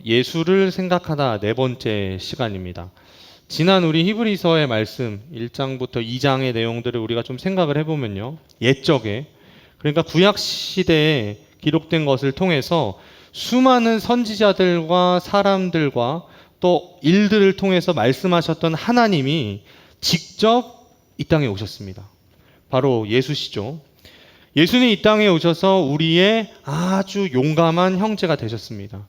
예수를 생각하다 네 번째 시간입니다. 지난 우리 히브리서의 말씀 1장부터 2장의 내용들을 우리가 좀 생각을 해보면요. 옛적에, 그러니까 구약 시대에 기록된 것을 통해서 수많은 선지자들과 사람들과 또 일들을 통해서 말씀하셨던 하나님이 직접 이 땅에 오셨습니다. 바로 예수시죠. 예수는 이 땅에 오셔서 우리의 아주 용감한 형제가 되셨습니다.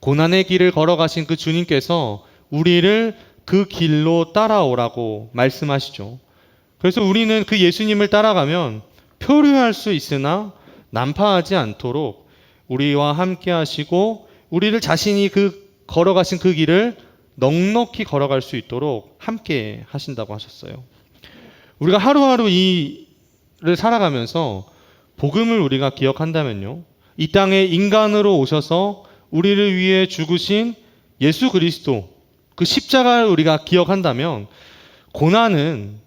고난의 길을 걸어가신 그 주님께서 우리를 그 길로 따라오라고 말씀하시죠. 그래서 우리는 그 예수님을 따라가면 표류할 수 있으나 난파하지 않도록 우리와 함께 하시고 우리를 자신이 걸어가신 그 길을 넉넉히 걸어갈 수 있도록 함께 하신다고 하셨어요. 우리가 하루하루 이를 살아가면서 복음을 우리가 기억한다면요. 이 땅에 인간으로 오셔서 우리를 위해 죽으신 예수 그리스도, 그 십자가를 우리가 기억한다면 고난은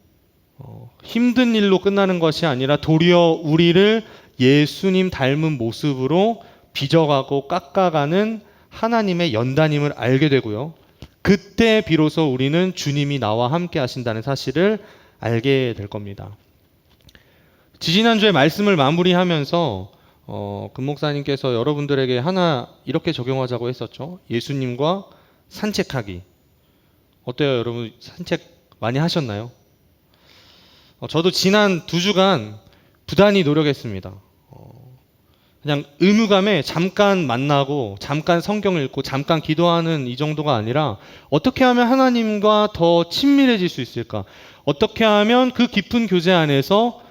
힘든 일로 끝나는 것이 아니라 도리어 우리를 예수님 닮은 모습으로 빚어가고 깎아가는 하나님의 연단임을 알게 되고요. 그때 비로소 우리는 주님이 나와 함께 하신다는 사실을 알게 될 겁니다. 지지난주에 말씀을 마무리하면서 금 목사님께서 여러분들에게 하나 이렇게 적용하자고 했었죠. 예수님과 산책하기. 어때요, 여러분? 산책 많이 하셨나요? 저도 지난 2주간 부단히 노력했습니다. 그냥 의무감에 잠깐 만나고 잠깐 성경을 읽고 잠깐 기도하는 이 정도가 아니라 어떻게 하면 하나님과 더 친밀해질 수 있을까? 어떻게 하면 그 깊은 교제 안에서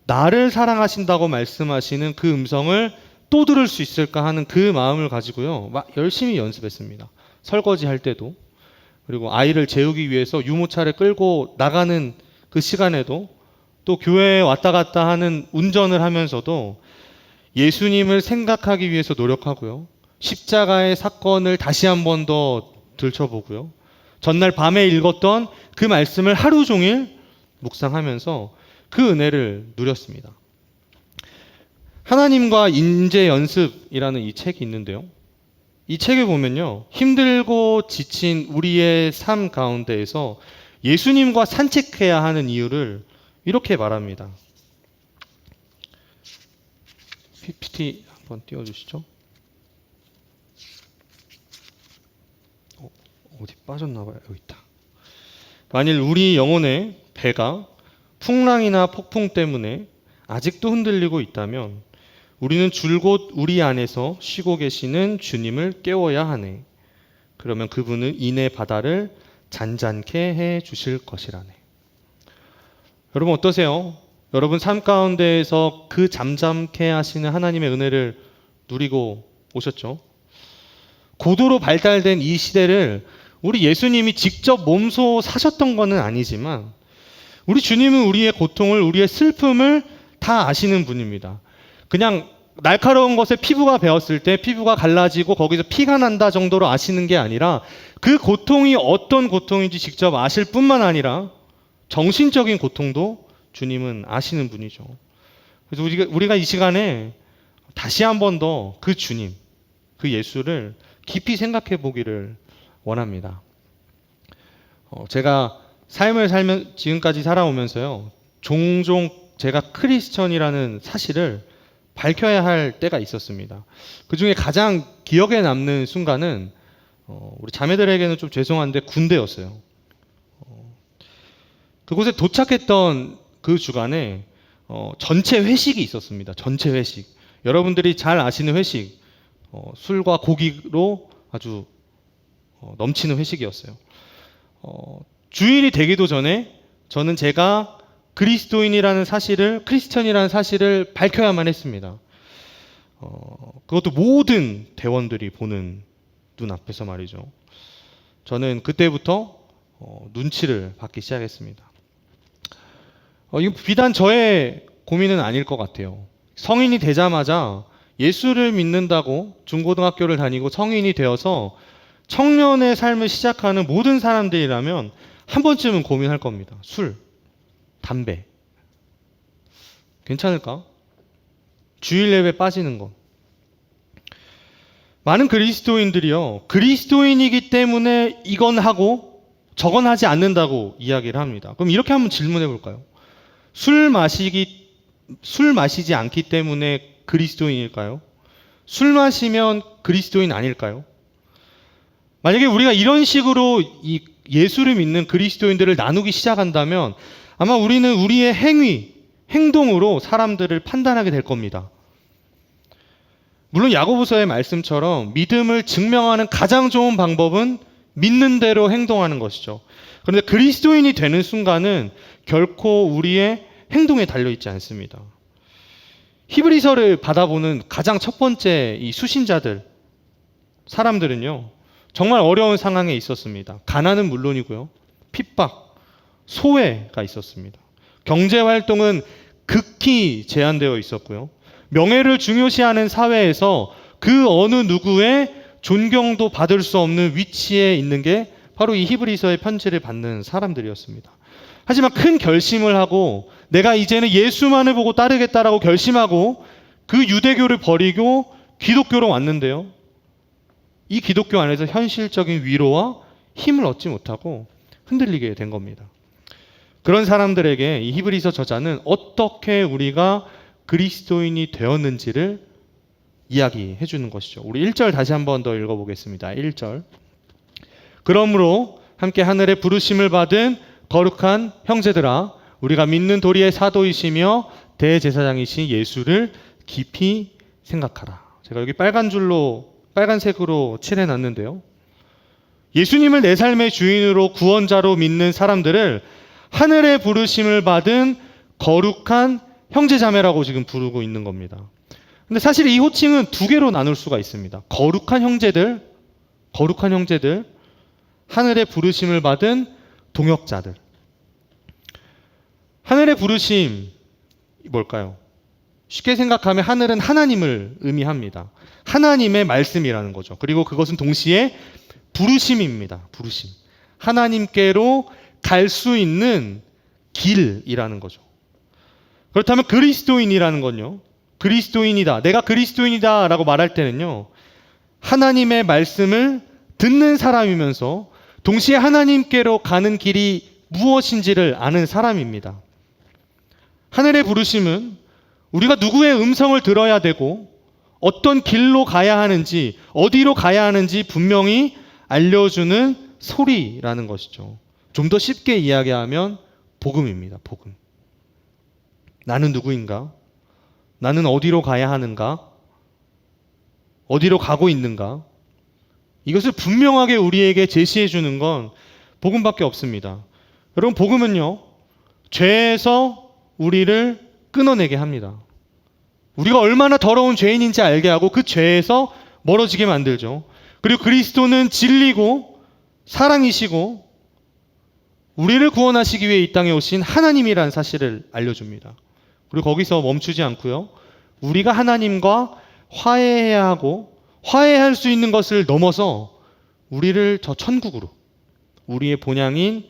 나를 사랑하신다고 말씀하시는 그 음성을 또 들을 수 있을까 하는 그 마음을 가지고요. 막 열심히 연습했습니다. 설거지 할 때도. 그리고 아이를 재우기 위해서 유모차를 끌고 나가는 그 시간에도 또 교회에 왔다 갔다 하는 운전을 하면서도 예수님을 생각하기 위해서 노력하고요. 십자가의 사건을 다시 한 번 더 들춰보고요. 전날 밤에 읽었던 그 말씀을 하루 종일 묵상하면서 그 은혜를 누렸습니다. 하나님과 인재 연습이라는 이 책이 있는데요. 이 책에 보면요. 힘들고 지친 우리의 삶 가운데에서 예수님과 산책해야 하는 이유를 이렇게 말합니다. PPT 한번 띄워주시죠. 어디 빠졌나봐요. 여기 있다. 만일 우리 영혼의 배가 풍랑이나 폭풍 때문에 아직도 흔들리고 있다면 우리는 줄곧 우리 안에서 쉬고 계시는 주님을 깨워야 하네. 그러면 그분은 이내 바다를 잔잔케 해 주실 것이라네. 여러분 어떠세요? 여러분 삶 가운데에서 그 잠잠케 하시는 하나님의 은혜를 누리고 오셨죠? 고도로 발달된 이 시대를 우리 예수님이 직접 몸소 사셨던 것은 아니지만 우리 주님은 우리의 고통을, 우리의 슬픔을 다 아시는 분입니다. 그냥 날카로운 것에 피부가 베었을 때 피부가 갈라지고 거기서 피가 난다 정도로 아시는 게 아니라 그 고통이 어떤 고통인지 직접 아실 뿐만 아니라 정신적인 고통도 주님은 아시는 분이죠. 그래서 우리가 이 시간에 다시 한 번 더 그 주님, 그 예수를 깊이 생각해 보기를 원합니다. 제가 삶을 지금까지 살아오면서요. 종종 제가 크리스천이라는 사실을 밝혀야 할 때가 있었습니다. 그 중에 가장 기억에 남는 순간은 우리 자매들에게는 좀 죄송한데 군대였어요. 그곳에 도착했던 그 주간에 전체 회식이 있었습니다. 전체 회식. 여러분들이 잘 아시는 회식. 술과 고기로 아주 넘치는 회식이었어요. 주일이 되기도 전에 저는 제가 크리스천이라는 사실을 밝혀야만 했습니다. 그것도 모든 대원들이 보는 눈앞에서 말이죠. 저는 그때부터 눈치를 받기 시작했습니다. 이거 비단 저의 고민은 아닐 것 같아요. 성인이 되자마자 예수를 믿는다고 중고등학교를 다니고 성인이 되어서 청년의 삶을 시작하는 모든 사람들이라면 한 번쯤은 고민할 겁니다. 술, 담배. 괜찮을까? 주일 예배 빠지는 것. 많은 그리스도인들이요, 그리스도인이기 때문에 이건 하고 저건 하지 않는다고 이야기를 합니다. 그럼 이렇게 한번 질문해 볼까요? 술 마시지 않기 때문에 그리스도인일까요? 술 마시면 그리스도인 아닐까요? 만약에 우리가 이런 식으로 이 예수를 믿는 그리스도인들을 나누기 시작한다면 아마 우리는 우리의 행동으로 사람들을 판단하게 될 겁니다. 물론 야고보서의 말씀처럼 믿음을 증명하는 가장 좋은 방법은 믿는 대로 행동하는 것이죠. 그런데 그리스도인이 되는 순간은 결코 우리의 행동에 달려있지 않습니다. 히브리서를 받아보는 가장 첫 번째 이 수신자들, 사람들은요, 정말 어려운 상황에 있었습니다. 가난은 물론이고요, 핍박, 소외가 있었습니다. 경제활동은 극히 제한되어 있었고요, 명예를 중요시하는 사회에서 그 어느 누구의 존경도 받을 수 없는 위치에 있는 게 바로 이 히브리서의 편지를 받는 사람들이었습니다. 하지만 큰 결심을 하고 내가 이제는 예수만을 보고 따르겠다라고 결심하고 그 유대교를 버리고 기독교로 왔는데요, 이 기독교 안에서 현실적인 위로와 힘을 얻지 못하고 흔들리게 된 겁니다. 그런 사람들에게 이 히브리서 저자는 어떻게 우리가 그리스도인이 되었는지를 이야기해 주는 것이죠. 우리 1절 다시 한번 더 읽어보겠습니다. 1절. 그러므로 함께 하늘의 부르심을 받은 거룩한 형제들아, 우리가 믿는 도리의 사도이시며 대제사장이신 예수를 깊이 생각하라. 제가 여기 빨간색으로 칠해놨는데요, 예수님을 내 삶의 주인으로 구원자로 믿는 사람들을 하늘의 부르심을 받은 거룩한 형제자매라고 지금 부르고 있는 겁니다. 근데 사실 이 호칭은 두 개로 나눌 수가 있습니다. 거룩한 형제들, 하늘의 부르심을 받은 동역자들. 하늘의 부르심 뭘까요? 쉽게 생각하면 하늘은 하나님을 의미합니다. 하나님의 말씀이라는 거죠. 그리고 그것은 동시에 부르심입니다. 부르심. 하나님께로 갈 수 있는 길이라는 거죠. 그렇다면 그리스도인이라는 건요, 그리스도인이다, 내가 그리스도인이다 라고 말할 때는요, 하나님의 말씀을 듣는 사람이면서 동시에 하나님께로 가는 길이 무엇인지를 아는 사람입니다. 하늘의 부르심은 우리가 누구의 음성을 들어야 되고 어떤 길로 가야 하는지, 어디로 가야 하는지 분명히 알려주는 소리라는 것이죠. 좀 더 쉽게 이야기하면 복음입니다. 복음. 나는 누구인가? 나는 어디로 가야 하는가? 어디로 가고 있는가? 이것을 분명하게 우리에게 제시해 주는 건 복음밖에 없습니다. 여러분, 복음은요, 죄에서 우리를 끊어내게 합니다. 우리가 얼마나 더러운 죄인인지 알게 하고 그 죄에서 멀어지게 만들죠. 그리고 그리스도는 진리고 사랑이시고 우리를 구원하시기 위해 이 땅에 오신 하나님이라는 사실을 알려줍니다. 그리고 거기서 멈추지 않고요, 우리가 하나님과 화해해야 하고 화해할 수 있는 것을 넘어서 우리를 저 천국으로, 우리의 본향인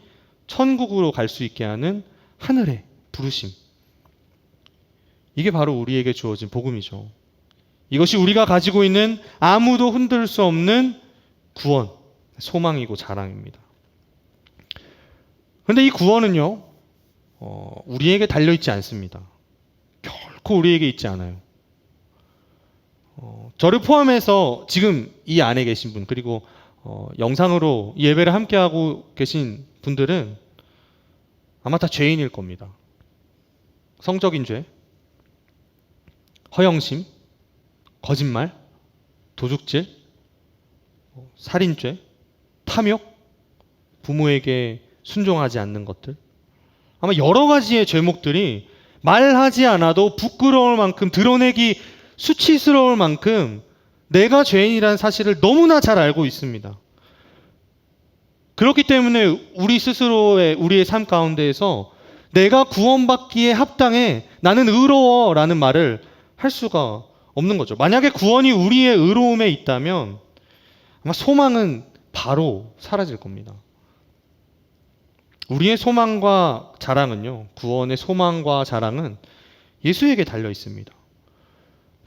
천국으로 갈 수 있게 하는 하늘의 부르심, 이게 바로 우리에게 주어진 복음이죠. 이것이 우리가 가지고 있는 아무도 흔들 수 없는 구원, 소망이고 자랑입니다. 그런데 이 구원은요, 우리에게 달려있지 않습니다. 결코 우리에게 있지 않아요. 저를 포함해서 지금 이 안에 계신 분, 그리고 영상으로 예배를 함께하고 계신 분들은 아마 다 죄인일 겁니다. 성적인 죄, 허영심, 거짓말, 도둑질, 살인죄, 탐욕, 부모에게 순종하지 않는 것들, 아마 여러 가지의 죄목들이 말하지 않아도 부끄러울 만큼, 드러내기 수치스러울 만큼 내가 죄인이라는 사실을 너무나 잘 알고 있습니다. 그렇기 때문에 우리 스스로의, 우리의 삶 가운데에서 내가 구원받기에 합당해, 나는 의로워 라는 말을 할 수가 없는 거죠. 만약에 구원이 우리의 의로움에 있다면 아마 소망은 바로 사라질 겁니다. 우리의 소망과 자랑은요, 구원의 소망과 자랑은 예수에게 달려 있습니다.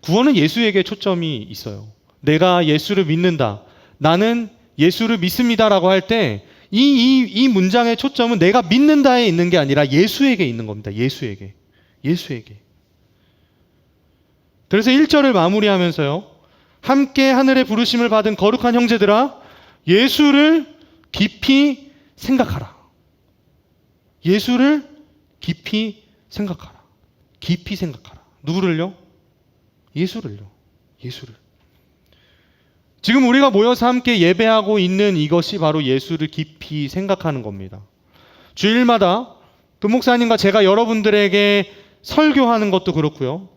구원은 예수에게 초점이 있어요. 내가 예수를 믿는다. 나는 예수를 믿습니다라고 할 때 이 문장의 초점은 내가 믿는다에 있는 게 아니라 예수에게 있는 겁니다. 예수에게. 그래서 1절을 마무리하면서요. 함께 하늘의 부르심을 받은 거룩한 형제들아, 예수를 깊이 생각하라. 예수를 깊이 생각하라. 깊이 생각하라. 누구를요? 예수를요. 예수를. 지금 우리가 모여서 함께 예배하고 있는 이것이 바로 예수를 깊이 생각하는 겁니다. 주일마다 그 목사님과 제가 여러분들에게 설교하는 것도 그렇고요.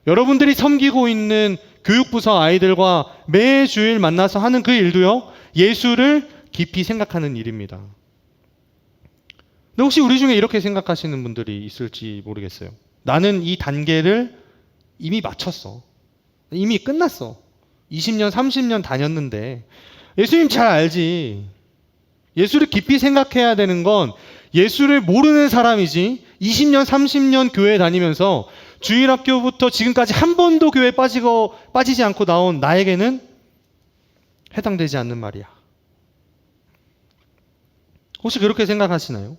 여러분들이 섬기고 있는 교육부서 아이들과 매주일 만나서 하는 그 일도요. 예수를 깊이 생각하는 일입니다. 근데 혹시 우리 중에 이렇게 생각하시는 분들이 있을지 모르겠어요. 나는 이 단계를 이미 마쳤어. 이미 끝났어. 20년, 30년 다녔는데 예수님 잘 알지. 예수를 깊이 생각해야 되는 건 예수를 모르는 사람이지. 20년, 30년 교회 다니면서 주일학교부터 지금까지 한 번도 교회에 빠지지 않고 나온 나에게는 해당되지 않는 말이야. 혹시 그렇게 생각하시나요?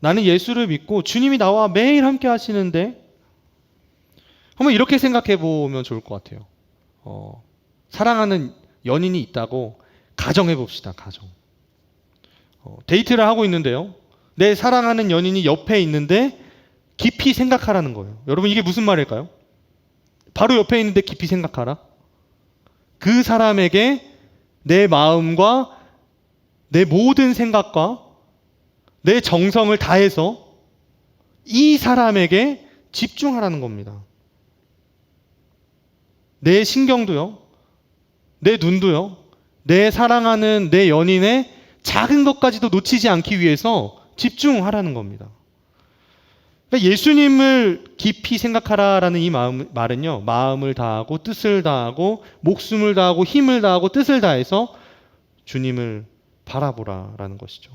나는 예수를 믿고 주님이 나와 매일 함께 하시는데 한번 이렇게 생각해 보면 좋을 것 같아요. 사랑하는 연인이 있다고 가정해 봅시다. 가정. 데이트를 하고 있는데요. 내 사랑하는 연인이 옆에 있는데 깊이 생각하라는 거예요. 여러분 이게 무슨 말일까요? 바로 옆에 있는데 깊이 생각하라. 그 사람에게 내 마음과 내 모든 생각과 내 정성을 다해서 이 사람에게 집중하라는 겁니다. 내 신경도요, 내 눈도요, 내 사랑하는 내 연인의 작은 것까지도 놓치지 않기 위해서 집중하라는 겁니다. 그러니까 예수님을 깊이 생각하라라는 이 말은요, 마음을 다하고 뜻을 다하고 목숨을 다하고 힘을 다하고 뜻을 다해서 주님을 바라보라라는 것이죠.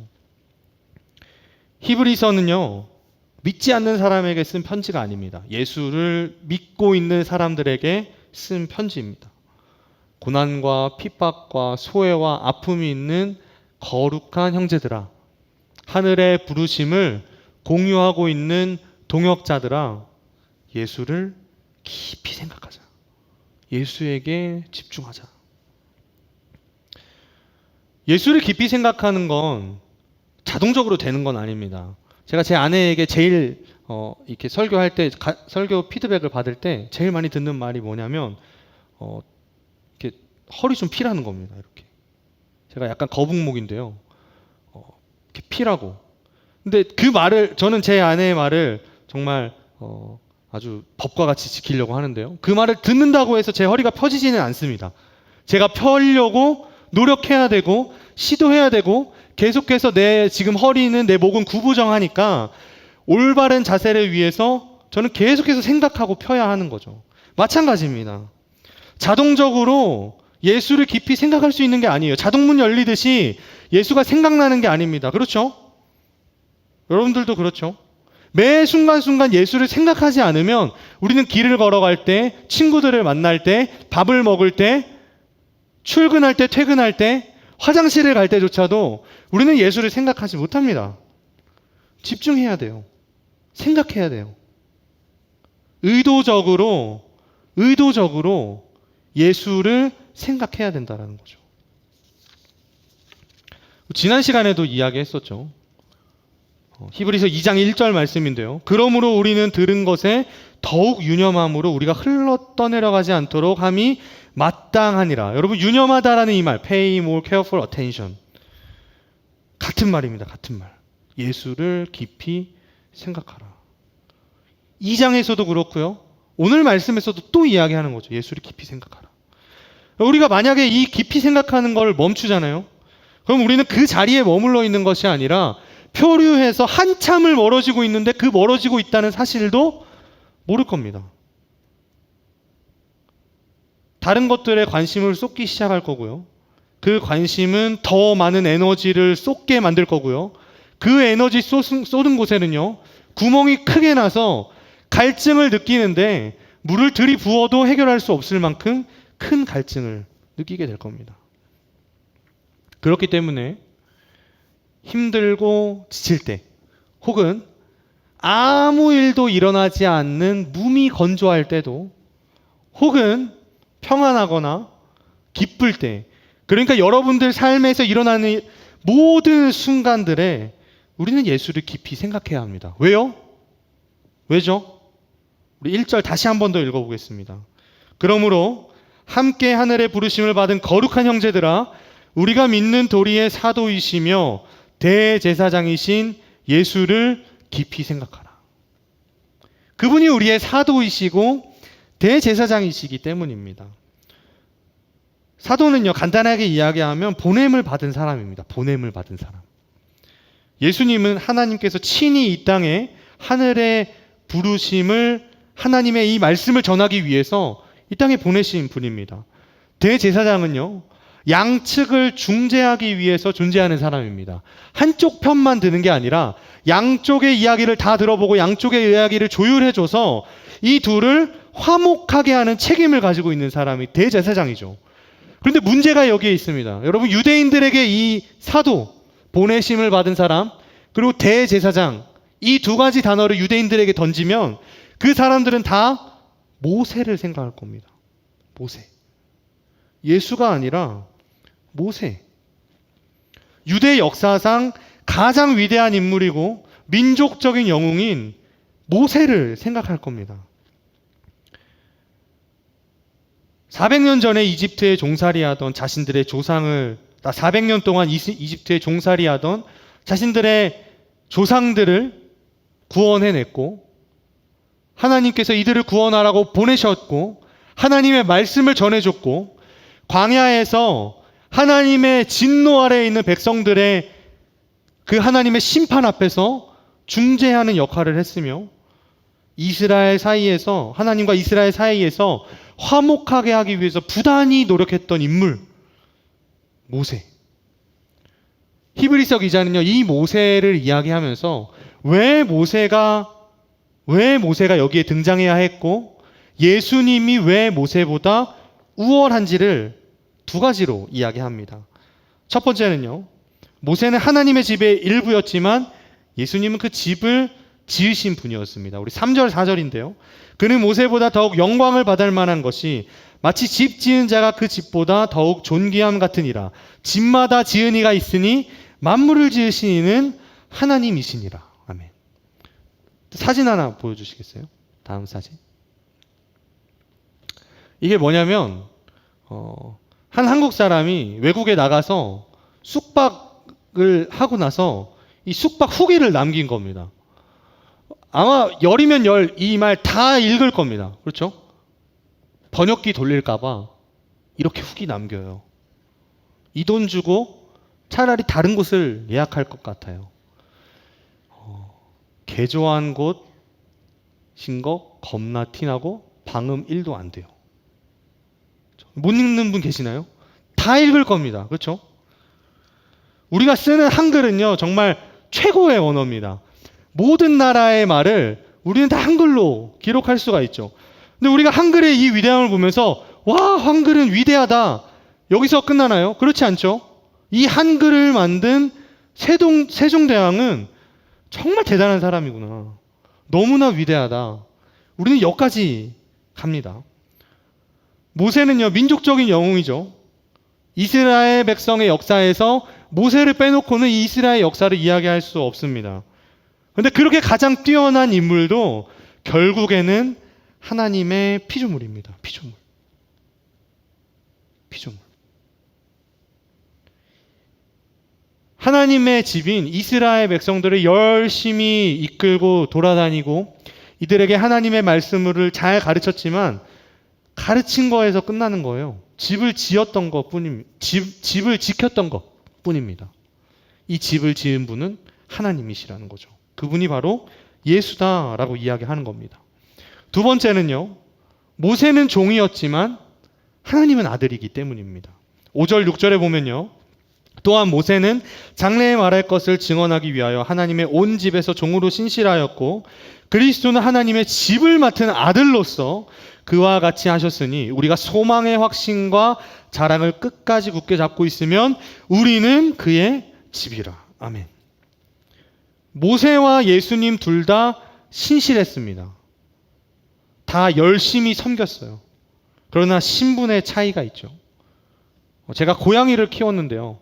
히브리서는요, 믿지 않는 사람에게 쓴 편지가 아닙니다. 예수를 믿고 있는 사람들에게 쓴 편지입니다. 고난과 핍박과 소외와 아픔이 있는 거룩한 형제들아, 하늘의 부르심을 공유하고 있는 동역자들아, 예수를 깊이 생각하자. 예수에게 집중하자. 예수를 깊이 생각하는 건 자동적으로 되는 건 아닙니다. 제가 제 아내에게 제일 이렇게 설교할 때, 설교 피드백을 받을 때 제일 많이 듣는 말이 뭐냐면 이렇게 허리 좀 피라는 겁니다. 이렇게. 제가 약간 거북목인데요. 이렇게 피라고. 근데 그 말을, 저는 제 아내의 말을 정말 아주 법과 같이 지키려고 하는데요. 그 말을 듣는다고 해서 제 허리가 펴지지는 않습니다. 제가 펴려고 노력해야 되고 시도해야 되고 계속해서 내 지금 허리는, 내 목은 구부정하니까 올바른 자세를 위해서 저는 계속해서 생각하고 펴야 하는 거죠. 마찬가지입니다. 자동적으로 예수를 깊이 생각할 수 있는 게 아니에요. 자동문 열리듯이 예수가 생각나는 게 아닙니다. 그렇죠? 여러분들도 그렇죠? 매 순간순간 예수를 생각하지 않으면 우리는 길을 걸어갈 때, 친구들을 만날 때, 밥을 먹을 때, 출근할 때, 퇴근할 때, 화장실을 갈 때조차도 우리는 예수를 생각하지 못합니다. 집중해야 돼요. 생각해야 돼요. 의도적으로 예수를 생각해야 된다는 거죠. 지난 시간에도 이야기했었죠. 히브리서 2장 1절 말씀인데요. 그러므로 우리는 들은 것에 더욱 유념함으로 우리가 흘러 떠내려가지 않도록 함이 마땅하니라. 여러분, 유념하다라는 이 말, pay more careful attention. 같은 말입니다. 같은 말. 예수를 깊이 생각하라. 2장에서도 그렇고요. 오늘 말씀에서도 또 이야기하는 거죠. 예수를 깊이 생각하라. 우리가 만약에 이 깊이 생각하는 걸 멈추잖아요. 그럼 우리는 그 자리에 머물러 있는 것이 아니라 표류해서 한참을 멀어지고 있는데 그 멀어지고 있다는 사실도 모를 겁니다. 다른 것들에 관심을 쏟기 시작할 거고요. 그 관심은 더 많은 에너지를 쏟게 만들 거고요. 그 에너지 쏟은 곳에는요, 구멍이 크게 나서 갈증을 느끼는데 물을 들이부어도 해결할 수 없을 만큼 큰 갈증을 느끼게 될 겁니다. 그렇기 때문에 힘들고 지칠 때, 혹은 아무 일도 일어나지 않는 무미건조할 때도, 혹은 평안하거나 기쁠 때, 그러니까 여러분들 삶에서 일어나는 모든 순간들에 우리는 예수를 깊이 생각해야 합니다. 왜요? 왜죠? 우리 1절 다시 한 번 더 읽어보겠습니다. 그러므로 함께 하늘의 부르심을 받은 거룩한 형제들아, 우리가 믿는 도리의 사도이시며 대제사장이신 예수를 깊이 생각하라. 그분이 우리의 사도이시고 대제사장이시기 때문입니다. 사도는요, 간단하게 이야기하면 보냄을 받은 사람입니다. 보냄을 받은 사람. 예수님은 하나님께서 친히 이 땅에 하늘의 부르심을, 하나님의 이 말씀을 전하기 위해서 이 땅에 보내신 분입니다. 대제사장은요, 양측을 중재하기 위해서 존재하는 사람입니다. 한쪽 편만 드는 게 아니라 양쪽의 이야기를 다 들어보고 양쪽의 이야기를 조율해줘서 이 둘을 화목하게 하는 책임을 가지고 있는 사람이 대제사장이죠. 그런데 문제가 여기에 있습니다. 여러분, 유대인들에게 이 사도, 보내심을 받은 사람, 그리고 대제사장, 이 두 가지 단어를 유대인들에게 던지면 그 사람들은 다 모세를 생각할 겁니다. 모세. 예수가 아니라 모세. 유대 역사상 가장 위대한 인물이고 민족적인 영웅인 모세를 생각할 겁니다. 400년 전에 이집트에 종살이하던 자신들의 조상을, 400년 동안 이집트에 종살이하던 자신들의 조상들을 구원해냈고, 하나님께서 이들을 구원하라고 보내셨고, 하나님의 말씀을 전해줬고, 광야에서 하나님의 진노 아래에 있는 백성들의 그 하나님의 심판 앞에서 중재하는 역할을 했으며, 이스라엘 사이에서, 하나님과 이스라엘 사이에서 화목하게 하기 위해서 부단히 노력했던 인물, 모세. 히브리서 기자는요, 이 모세를 이야기하면서 왜 모세가 여기에 등장해야 했고, 예수님이 왜 모세보다 우월한지를 두 가지로 이야기합니다. 첫 번째는요, 모세는 하나님의 집의 일부였지만 예수님은 그 집을 지으신 분이었습니다. 우리 3절 4절인데요. 그는 모세보다 더욱 영광을 받을 만한 것이 마치 집 지은 자가 그 집보다 더욱 존귀함 같으니라. 집마다 지은 이가 있으니 만물을 지으신 이는 하나님이시니라. 아멘. 사진 하나 보여주시겠어요? 다음 사진. 이게 뭐냐면 한 한국 사람이 외국에 나가서 숙박을 하고 나서 이 숙박 후기를 남긴 겁니다. 아마 열이면 열, 이 말 다 읽을 겁니다. 그렇죠? 번역기 돌릴까봐 이렇게 후기 남겨요. 이 돈 주고 차라리 다른 곳을 예약할 것 같아요. 개조한 곳인 거 겁나 티나고 방음 1도 안 돼요. 못 읽는 분 계시나요? 다 읽을 겁니다. 그렇죠? 우리가 쓰는 한글은요, 정말 최고의 언어입니다. 모든 나라의 말을 우리는 다 한글로 기록할 수가 있죠. 근데 우리가 한글의 이 위대함을 보면서 와, 한글은 위대하다, 여기서 끝나나요? 그렇지 않죠? 이 한글을 만든 세종대왕은 정말 대단한 사람이구나, 너무나 위대하다, 우리는 여기까지 갑니다. 모세는요, 민족적인 영웅이죠. 이스라엘 백성의 역사에서 모세를 빼놓고는 이 이스라엘 역사를 이야기할 수 없습니다. 그런데 그렇게 가장 뛰어난 인물도 결국에는 하나님의 피조물입니다. 피조물. 하나님의 집인 이스라엘 백성들을 열심히 이끌고 돌아다니고 이들에게 하나님의 말씀을 잘 가르쳤지만 가르친 거에서 끝나는 거예요. 집을 지었던 것 뿐입니다. 집을 지켰던 것 뿐입니다. 이 집을 지은 분은 하나님이시라는 거죠. 그분이 바로 예수다라고 이야기하는 겁니다. 두 번째는요, 모세는 종이었지만 하나님은 아들이기 때문입니다. 5절 6절에 보면요, 또한 모세는 장래에 말할 것을 증언하기 위하여 하나님의 온 집에서 종으로 신실하였고 그리스도는 하나님의 집을 맡은 아들로서 그와 같이 하셨으니 우리가 소망의 확신과 자랑을 끝까지 굳게 잡고 있으면 우리는 그의 집이라. 아멘. 모세와 예수님 둘 다 신실했습니다. 다 열심히 섬겼어요. 그러나 신분의 차이가 있죠. 제가 고양이를 키웠는데요.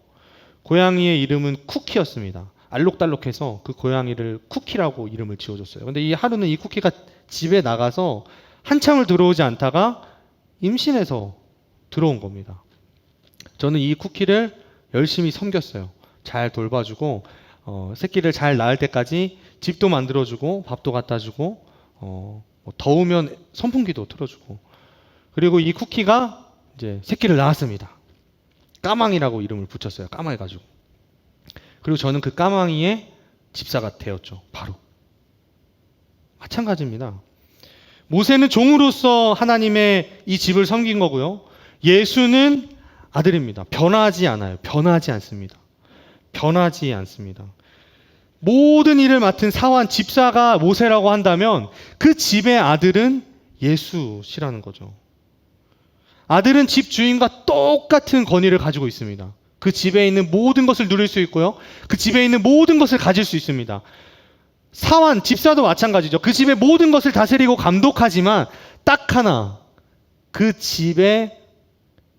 고양이의 이름은 쿠키였습니다. 알록달록해서 그 고양이를 쿠키라고 이름을 지어줬어요. 근데 이 하루는 이 쿠키가 집에 나가서 한참을 들어오지 않다가 임신해서 들어온 겁니다. 저는 이 쿠키를 열심히 섬겼어요. 잘 돌봐주고 새끼를 잘 낳을 때까지 집도 만들어주고 밥도 갖다주고 더우면 선풍기도 틀어주고 그리고 이 쿠키가 이제 새끼를 낳았습니다. 까망이라고 이름을 붙였어요. 까망해가지고. 그리고 저는 그 까망이의 집사가 되었죠. 바로. 마찬가지입니다. 모세는 종으로서 하나님의 이 집을 섬긴 거고요. 예수는 아들입니다. 변하지 않아요. 변하지 않습니다. 변하지 않습니다. 모든 일을 맡은 사환 집사가 모세라고 한다면 그 집의 아들은 예수시라는 거죠. 아들은 집 주인과 똑같은 권위를 가지고 있습니다. 그 집에 있는 모든 것을 누릴 수 있고요. 그 집에 있는 모든 것을 가질 수 있습니다. 사환, 집사도 마찬가지죠. 그 집의 모든 것을 다스리고 감독하지만 딱 하나, 그 집의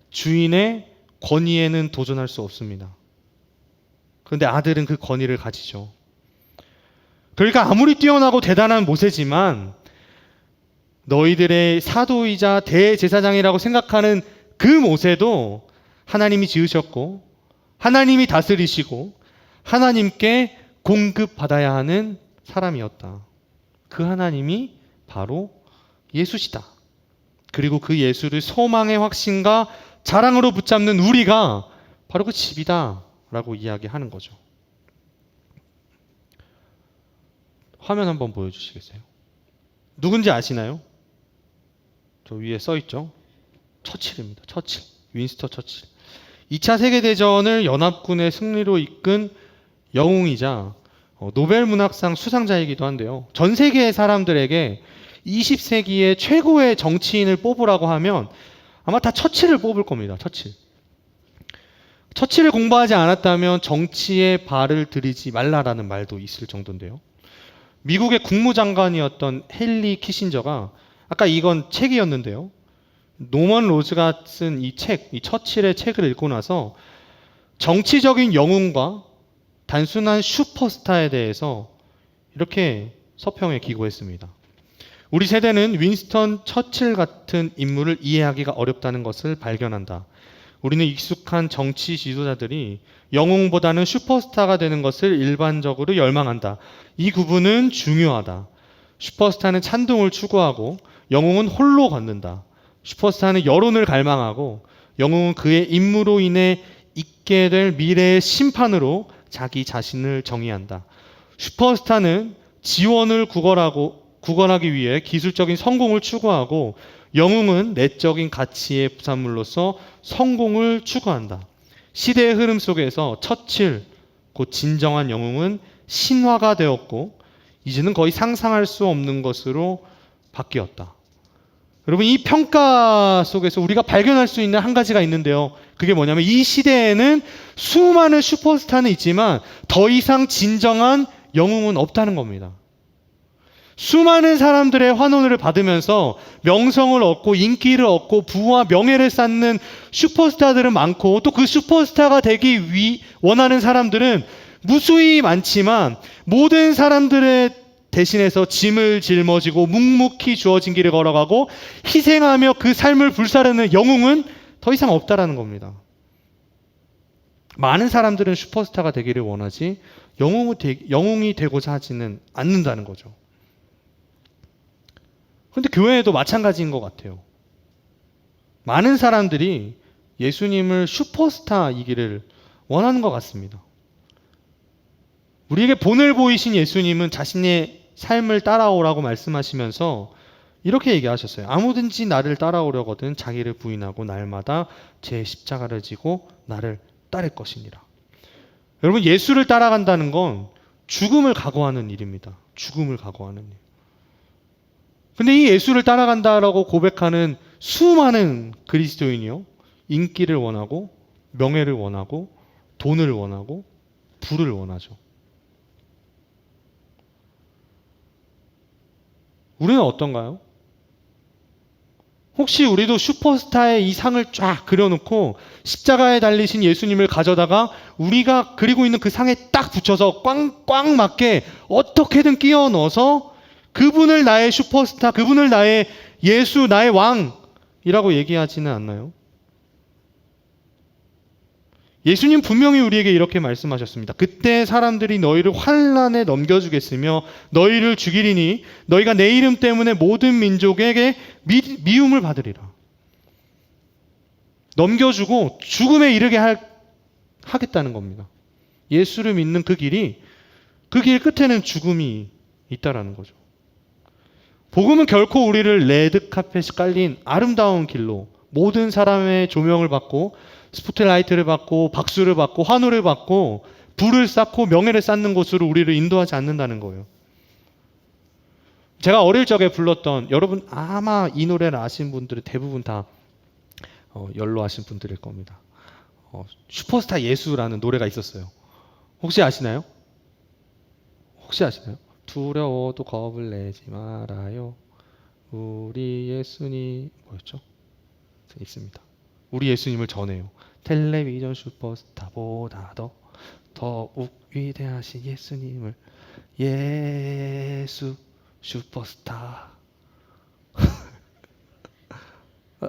주인의 권위에는 도전할 수 없습니다. 그런데 아들은 그 권위를 가지죠. 그러니까 아무리 뛰어나고 대단한 모세지만 너희들의 사도이자 대제사장이라고 생각하는 그 모세도 하나님이 지으셨고 하나님이 다스리시고 하나님께 공급받아야 하는 사람이었다. 그 하나님이 바로 예수시다. 그리고 그 예수를 소망의 확신과 자랑으로 붙잡는 우리가 바로 그 집이다 라고 이야기하는 거죠. 화면 한번 보여주시겠어요? 누군지 아시나요? 저 위에 써있죠? 처칠입니다. 처칠. 윈스턴 처칠. 2차 세계대전을 연합군의 승리로 이끈 영웅이자 노벨 문학상 수상자이기도 한데요. 전 세계의 사람들에게 20세기의 최고의 정치인을 뽑으라고 하면 아마 다 처칠을 뽑을 겁니다. 처칠. 처칠을 공부하지 않았다면 정치에 발을 들이지 말라라는 말도 있을 정도인데요. 미국의 국무장관이었던 헨리 키신저가 아까 이건 책이었는데요. 노먼 로즈가 쓴 이 책, 이 처칠의 책을 읽고 나서 정치적인 영웅과 단순한 슈퍼스타에 대해서 이렇게 서평에 기고했습니다. 우리 세대는 윈스턴 처칠 같은 인물을 이해하기가 어렵다는 것을 발견한다. 우리는 익숙한 정치 지도자들이 영웅보다는 슈퍼스타가 되는 것을 일반적으로 열망한다. 이 구분은 중요하다. 슈퍼스타는 찬동을 추구하고 영웅은 홀로 걷는다. 슈퍼스타는 여론을 갈망하고 영웅은 그의 임무로 인해 있게 될 미래의 심판으로 자기 자신을 정의한다. 슈퍼스타는 지원을 구걸하기 위해 기술적인 성공을 추구하고 영웅은 내적인 가치의 부산물로서 성공을 추구한다. 시대의 흐름 속에서 처칠, 곧 진정한 영웅은 신화가 되었고 이제는 거의 상상할 수 없는 것으로 바뀌었다. 여러분, 이 평가 속에서 우리가 발견할 수 있는 한 가지가 있는데요. 그게 뭐냐면 이 시대에는 수많은 슈퍼스타는 있지만 더 이상 진정한 영웅은 없다는 겁니다. 수많은 사람들의 환호를 받으면서 명성을 얻고 인기를 얻고 부와 명예를 쌓는 슈퍼스타들은 많고 또 그 슈퍼스타가 되기 원하는 사람들은 무수히 많지만 모든 사람들의 대신해서 짐을 짊어지고 묵묵히 주어진 길을 걸어가고 희생하며 그 삶을 불사르는 영웅은 더 이상 없다라는 겁니다. 많은 사람들은 슈퍼스타가 되기를 원하지 영웅이 되고자 하지는 않는다는 거죠. 그런데 교회에도 마찬가지인 것 같아요. 많은 사람들이 예수님을 슈퍼스타이기를 원하는 것 같습니다. 우리에게 본을 보이신 예수님은 자신의 삶을 따라오라고 말씀하시면서 이렇게 얘기하셨어요. 아무든지 나를 따라오려거든 자기를 부인하고 날마다 제 십자가를 지고 나를 따를 것이니라. 여러분, 예수를 따라간다는 건 죽음을 각오하는 일입니다. 죽음을 각오하는 일. 근데 이 예수를 따라간다라고 고백하는 수많은 그리스도인이요, 인기를 원하고 명예를 원하고 돈을 원하고 부를 원하죠. 우리는 어떤가요? 혹시 우리도 슈퍼스타의 이 상을 쫙 그려놓고 십자가에 달리신 예수님을 가져다가 우리가 그리고 있는 그 상에 딱 붙여서 꽝꽝 맞게 어떻게든 끼워 넣어서 그분을 나의 슈퍼스타, 그분을 나의 예수, 나의 왕이라고 얘기하지는 않나요? 예수님 분명히 우리에게 이렇게 말씀하셨습니다. 그때 사람들이 너희를 환난에 넘겨주겠으며 너희를 죽이리니 너희가 내 이름 때문에 모든 민족에게 미움을 받으리라. 넘겨주고 죽음에 이르게 하겠다는 겁니다. 예수를 믿는 그 길 끝에는 죽음이 있다라는 거죠. 복음은 결코 우리를 레드카펫이 깔린 아름다운 길로 모든 사람의 조명을 받고 스포트라이트를 받고 박수를 받고 환호를 받고 부를 쌓고 명예를 쌓는 곳으로 우리를 인도하지 않는다는 거예요. 제가 어릴 적에 불렀던, 여러분 아마 이 노래를 아시는 분들은 대부분 다 연로하신 분들일 겁니다. 슈퍼스타 예수라는 노래가 있었어요. 혹시 아시나요? 혹시 아시나요? 두려워도 겁을 내지 말아요. 우리 예수님, 뭐였죠? 있습니다. 우리 예수님을 전해요. 텔레비전 슈퍼스타보다 더욱 위대하신 예수님을, 예수 슈퍼스타.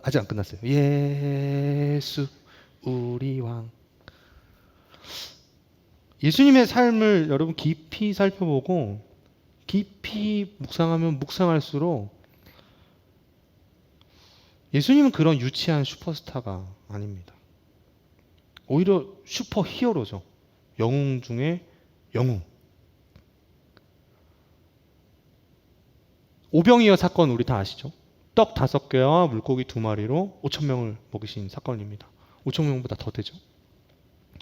아직 안 끝났어요. 예수 우리 왕. 예수님의 삶을 여러분 깊이 살펴보고 깊이 묵상하면 묵상할수록 예수님은 그런 유치한 슈퍼스타가 아닙니다. 오히려 슈퍼 히어로죠. 영웅 중에 영웅. 오병이어 사건 우리 다 아시죠? 떡 5개와 물고기 2마리로 5,000명을 먹이신 사건입니다. 5,000명보다 더 되죠.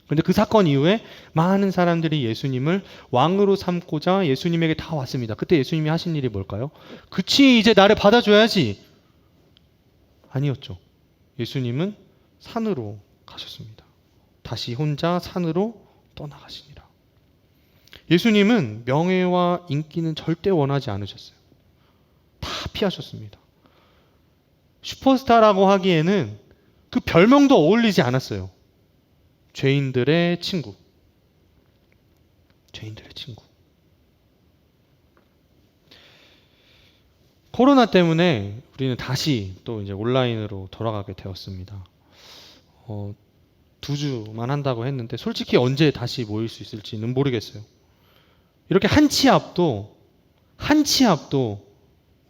그런데 그 사건 이후에 많은 사람들이 예수님을 왕으로 삼고자 예수님에게 다 왔습니다. 그때 예수님이 하신 일이 뭘까요? 그치, 이제 나를 받아줘야지. 아니었죠. 예수님은 산으로 가셨습니다. 다시 혼자 산으로 떠나가시니라. 예수님은 명예와 인기는 절대 원하지 않으셨어요. 다 피하셨습니다. 슈퍼스타라고 하기에는 그 별명도 어울리지 않았어요. 죄인들의 친구. 죄인들의 친구. 코로나 때문에 우리는 다시 또 이제 온라인으로 돌아가게 되었습니다. 2주만 한다고 했는데 솔직히 언제 다시 모일 수 있을지는 모르겠어요. 이렇게 한 치 앞도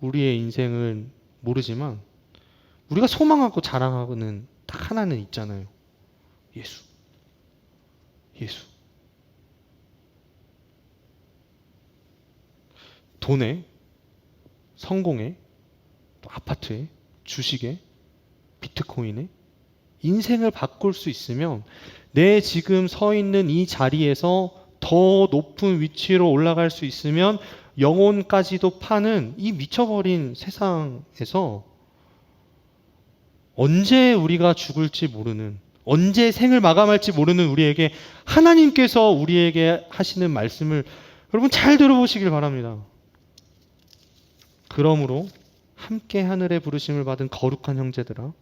우리의 인생은 모르지만 우리가 소망하고 자랑하고는 딱 하나는 있잖아요. 예수. 돈에, 성공에, 또 아파트에, 주식에, 비트코인에 인생을 바꿀 수 있으면 내 지금 서 있는 이 자리에서 더 높은 위치로 올라갈 수 있으면 영혼까지도 파는 이 미쳐버린 세상에서 언제 우리가 죽을지 모르는, 언제 생을 마감할지 모르는 우리에게 하나님께서 우리에게 하시는 말씀을 여러분 잘 들어보시길 바랍니다. 그러므로 함께 하늘의 부르심을 받은 거룩한 형제들아,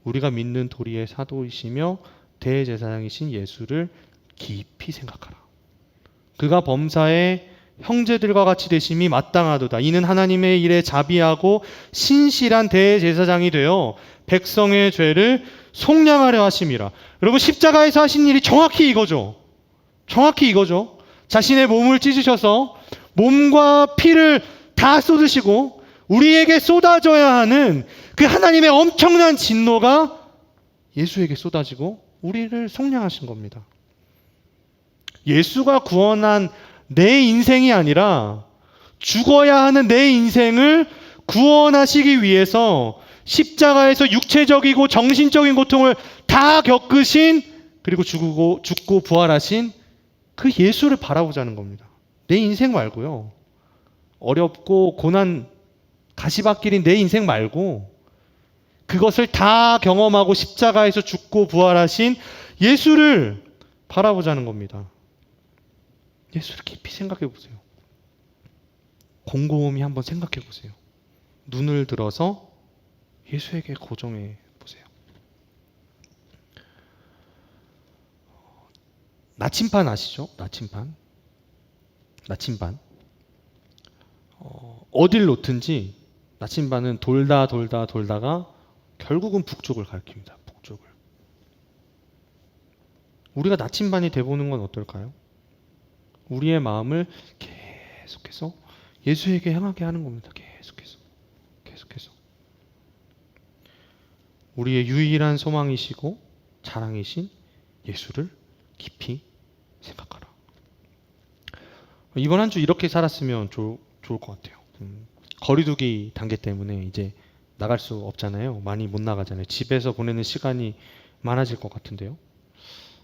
우리가 믿는 도리의 사도이시며 대제사장이신 예수를 깊이 생각하라. 그가 범사에 형제들과 같이 되심이 마땅하도다. 이는 하나님의 일에 자비하고 신실한 대제사장이 되어 백성의 죄를 속량하려 하심이라. 여러분, 십자가에서 하신 일이 정확히 이거죠. 자신의 몸을 찢으셔서 몸과 피를 다 쏟으시고 우리에게 쏟아져야 하는 그 하나님의 엄청난 진노가 예수에게 쏟아지고 우리를 속량하신 겁니다. 예수가 구원한 내 인생이 아니라 죽어야 하는 내 인생을 구원하시기 위해서 십자가에서 육체적이고 정신적인 고통을 다 겪으신, 그리고 죽고 부활하신 그 예수를 바라보자는 겁니다. 내 인생 말고요. 어렵고 고난 가시밭길인 내 인생 말고 그것을 다 경험하고 십자가에서 죽고 부활하신 예수를 바라보자는 겁니다. 예수를 깊이 생각해 보세요. 곰곰이 한번 생각해 보세요. 눈을 들어서 예수에게 고정해 보세요. 나침반 아시죠? 나침반. 어딜 놓든지 나침반은 돌다가 결국은 북쪽을 가리킵니다. 북쪽을. 우리가 나침반이 돼보는 건 어떨까요? 우리의 마음을 계속해서 예수에게 향하게 하는 겁니다. 계속해서. 우리의 유일한 소망이시고 자랑이신 예수를 깊이 생각하라. 이번 한 주 이렇게 살았으면 좋을 것 같아요. 거리두기 단계 때문에 이제 나갈 수 없잖아요. 많이 못 나가잖아요. 집에서 보내는 시간이 많아질 것 같은데요.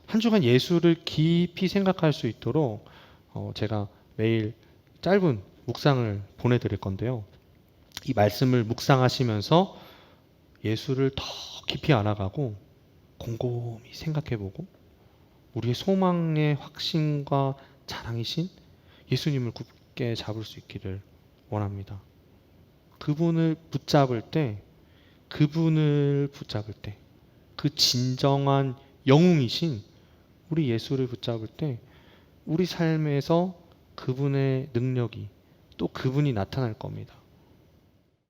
한 주간 예수를 깊이 생각할 수 있도록 제가 매일 짧은 묵상을 보내드릴 건데요. 이 말씀을 묵상하시면서 예수를 더 깊이 알아가고 곰곰이 생각해보고 우리의 소망의 확신과 자랑이신 예수님을 굳게 잡을 수 있기를 원합니다. 그분을 붙잡을 때 그 진정한 영웅이신 우리 예수를 붙잡을 때 우리 삶에서 그분의 능력이 또 그분이 나타날 겁니다.